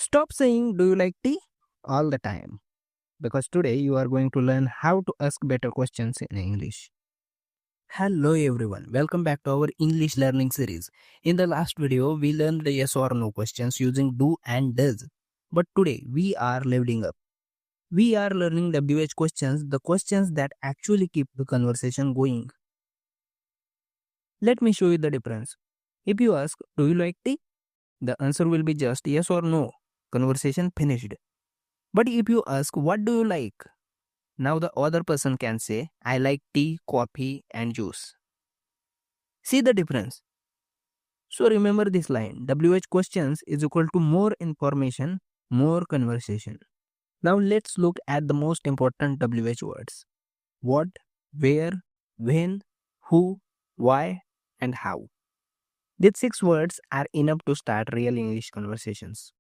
Stop saying, "Do you like tea?" all the time. Because today you are going to learn how to ask better questions in English. Hello everyone, welcome back to our English learning series. In the last video, we learned the yes or no questions using do and does. But today we are leveling up. We are learning WH questions, the questions that actually keep the conversation going. Let me show you the difference. If you ask, "Do you like tea?" the answer will be just yes or no. Conversation finished. But if you ask, "What do you like?" now the other person can say, "I like tea, coffee, and juice." See the difference? So remember this line, WH questions is equal to more information, more conversation. Now let's look at the most important WH words. What, where, when, who, why, and how. These 6 words are enough to start real English conversations.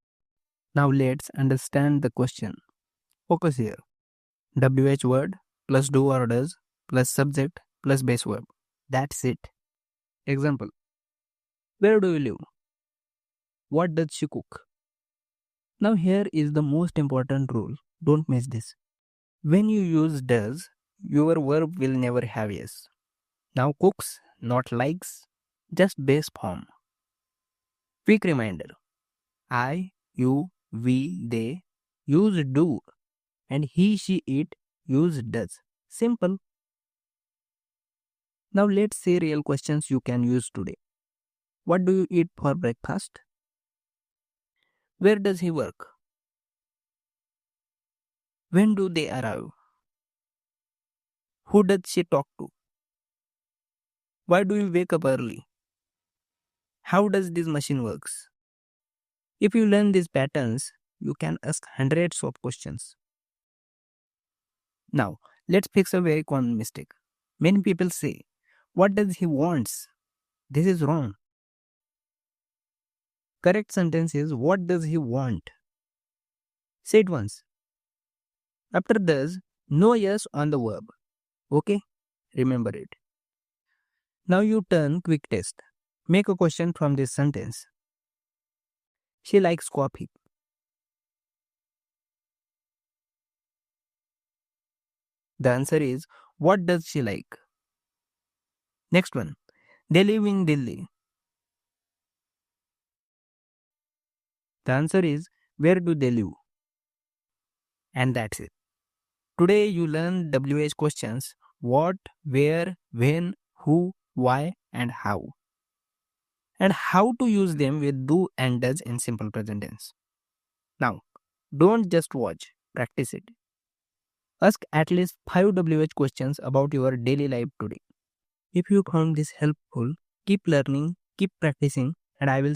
Now let's understand the question. Focus here. WH word plus do or does plus subject plus base verb. That's it. Example. Where do you live? What does she cook? Now here is the most important rule. Don't miss this. When you use does, your verb will never have yes. Now cooks, not likes, just base form. Quick reminder. I, you, we, they use do and he, she, it use does. Simple. Now let's say real questions you can use today. What do you eat for breakfast? Where does he work? When do they arrive? Who does she talk to? Why do you wake up early? How does this machine works? If you learn these patterns, you can ask hundreds of questions. Now, let's fix a very common mistake. Many people say, "What does he wants?" This is wrong. Correct sentence is, "What does he want?" Say it once. After does, no yes on the verb. Okay? Remember it. Now you turn quick test. Make a question from this sentence. She likes coffee. The answer is, what does she like? Next one. They live in Delhi. The answer is, where do they live? And that's it. Today you learn WH questions: what, where, when, who, why, and how. And how to use them with do and does in simple present tense. Now, don't just watch, practice it. Ask at least 5 WH questions about your daily life today. If you found this helpful, keep learning, keep practicing, and I will see